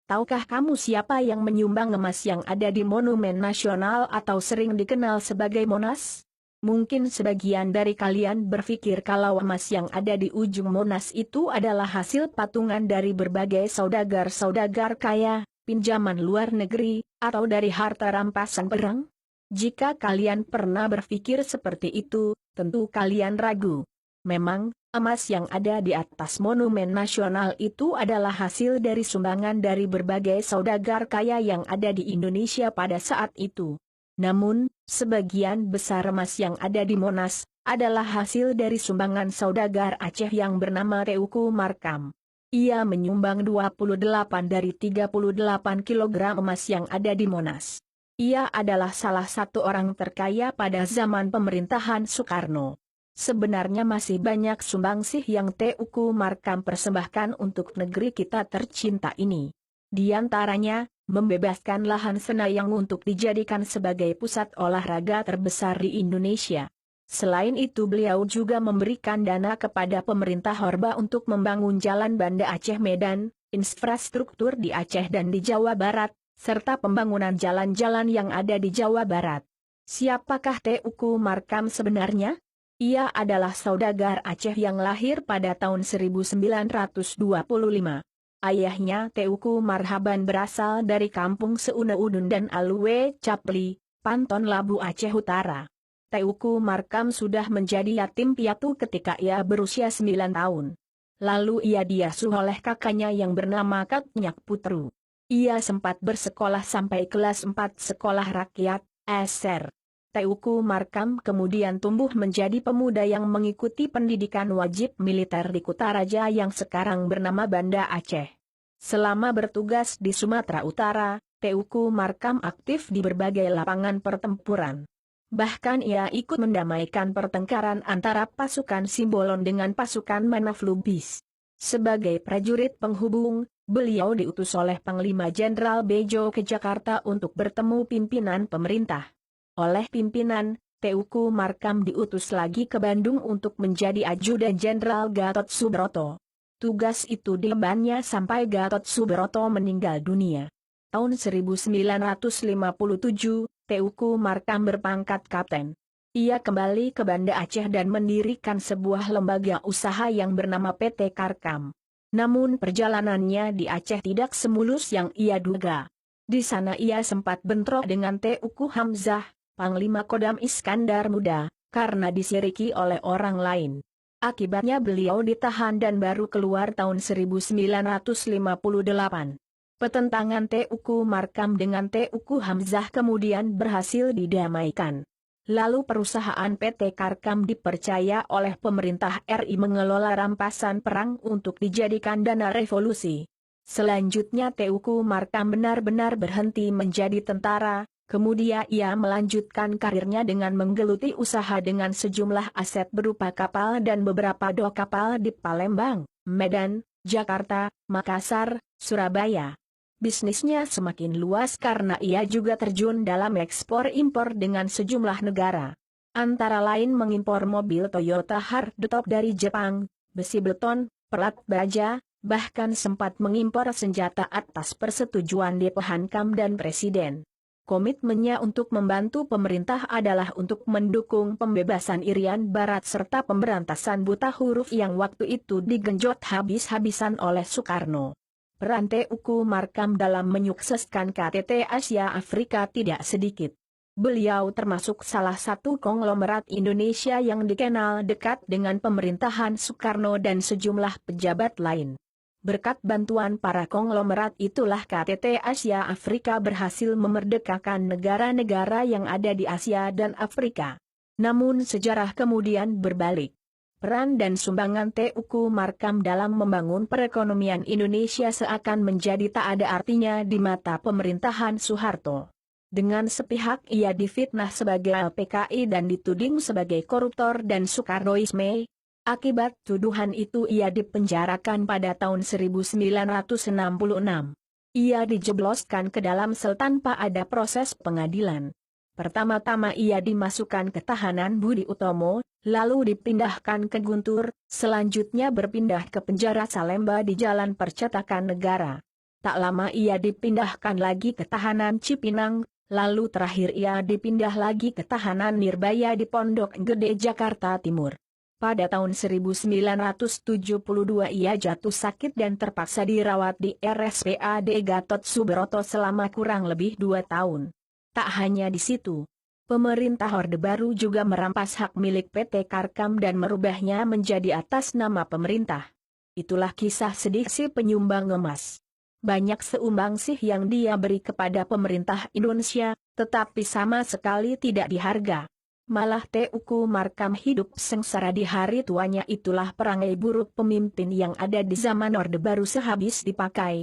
tahukah kamu siapa yang menyumbang emas yang ada di Monumen Nasional atau sering dikenal sebagai Monas? Mungkin sebagian dari kalian berpikir kalau emas yang ada di ujung Monas itu adalah hasil patungan dari berbagai saudagar-saudagar kaya, pinjaman luar negeri, atau dari harta rampasan perang? Jika kalian pernah berpikir seperti itu, tentu kalian ragu. Memang, emas yang ada di atas Monumen Nasional itu adalah hasil dari sumbangan dari berbagai saudagar kaya yang ada di Indonesia pada saat itu. Namun, sebagian besar emas yang ada di Monas adalah hasil dari sumbangan saudagar Aceh yang bernama Teuku Markam. Ia menyumbang 28 dari 38 kilogram emas yang ada di Monas. Ia adalah salah satu orang terkaya pada zaman pemerintahan Soekarno. Sebenarnya masih banyak sumbangsih yang Teuku Markam persembahkan untuk negeri kita tercinta ini. Di antaranya, membebaskan lahan Senayang untuk dijadikan sebagai pusat olahraga terbesar di Indonesia. Selain itu beliau juga memberikan dana kepada pemerintah Orba untuk membangun jalan Banda Aceh Medan, infrastruktur di Aceh dan di Jawa Barat, serta pembangunan jalan-jalan yang ada di Jawa Barat. Siapakah Teuku Markam sebenarnya? Ia adalah saudagar Aceh yang lahir pada tahun 1925. Ayahnya Teuku Marhaban berasal dari kampung Seuneudun dan Alue Capli, Panton Labu Aceh Utara. Teuku Markam sudah menjadi yatim piatu ketika ia berusia 9 tahun. Lalu ia diasuh oleh kakaknya yang bernama Kak Nyak Putru. Ia sempat bersekolah sampai kelas 4 sekolah rakyat, SR. Teuku Markam kemudian tumbuh menjadi pemuda yang mengikuti pendidikan wajib militer di Kutaraja yang sekarang bernama Banda Aceh. Selama bertugas di Sumatera Utara, Teuku Markam aktif di berbagai lapangan pertempuran. Bahkan ia ikut mendamaikan pertengkaran antara pasukan Simbolon dengan pasukan Manaf Lubis. Sebagai prajurit penghubung, beliau diutus oleh Panglima Jenderal Bejo ke Jakarta untuk bertemu pimpinan pemerintah. Oleh pimpinan, Teuku Markam diutus lagi ke Bandung untuk menjadi ajudan Jenderal Gatot Subroto. Tugas itu diembannya sampai Gatot Subroto meninggal dunia. Tahun 1957, Teuku Markam berpangkat kapten. Ia kembali ke Banda Aceh dan mendirikan sebuah lembaga usaha yang bernama PT Karkam. Namun perjalanannya di Aceh tidak semulus yang ia duga. Di sana ia sempat bentrok dengan Teuku Hamzah, Panglima Kodam Iskandar Muda, karena disiriki oleh orang lain. Akibatnya beliau ditahan dan baru keluar tahun 1958. Pertentangan Teuku Markam dengan Teuku Hamzah kemudian berhasil didamaikan. Lalu perusahaan PT Karkam dipercaya oleh pemerintah RI mengelola rampasan perang untuk dijadikan dana revolusi. Selanjutnya Teuku Markam benar-benar berhenti menjadi tentara, kemudian ia melanjutkan karirnya dengan menggeluti usaha dengan sejumlah aset berupa kapal dan beberapa dok kapal di Palembang, Medan, Jakarta, Makassar, Surabaya. Bisnisnya semakin luas karena ia juga terjun dalam ekspor-impor dengan sejumlah negara. Antara lain mengimpor mobil Toyota hardtop dari Jepang, besi beton, pelat baja, bahkan sempat mengimpor senjata atas persetujuan DP Hankam dan Presiden. Komitmennya untuk membantu pemerintah adalah untuk mendukung pembebasan Irian Barat serta pemberantasan buta huruf yang waktu itu digenjot habis-habisan oleh Soekarno. Peran Teuku Markam dalam menyukseskan KTT Asia Afrika tidak sedikit. Beliau termasuk salah satu konglomerat Indonesia yang dikenal dekat dengan pemerintahan Soekarno dan sejumlah pejabat lain. Berkat bantuan para konglomerat itulah KTT Asia Afrika berhasil memerdekakan negara-negara yang ada di Asia dan Afrika. Namun sejarah kemudian berbalik. Peran dan sumbangan Teuku Markam dalam membangun perekonomian Indonesia seakan menjadi tak ada artinya di mata pemerintahan Soeharto. Dengan sepihak ia difitnah sebagai LPKI dan dituding sebagai koruptor dan Soekarnoisme. Akibat tuduhan itu ia dipenjarakan pada tahun 1966. Ia dijebloskan ke dalam sel tanpa ada proses pengadilan. Pertama-tama ia dimasukkan ke tahanan Budi Utomo, lalu dipindahkan ke Guntur, selanjutnya berpindah ke penjara Salemba di Jalan Percetakan Negara. Tak lama ia dipindahkan lagi ke tahanan Cipinang, lalu terakhir ia dipindah lagi ke tahanan Nirbaya di Pondok Gede Jakarta Timur. Pada tahun 1972 ia jatuh sakit dan terpaksa dirawat di RSPAD Gatot Subroto selama kurang lebih 2 tahun. Tak hanya di situ. Pemerintah Orde Baru juga merampas hak milik PT Karkam dan merubahnya menjadi atas nama pemerintah. Itulah kisah sedih si penyumbang emas. Banyak seumbang sih yang dia beri kepada pemerintah Indonesia, tetapi sama sekali tidak diharga. Malah Teuku Markam hidup sengsara di hari tuanya. Itulah perangai buruk pemimpin yang ada di zaman Orde Baru sehabis dipakai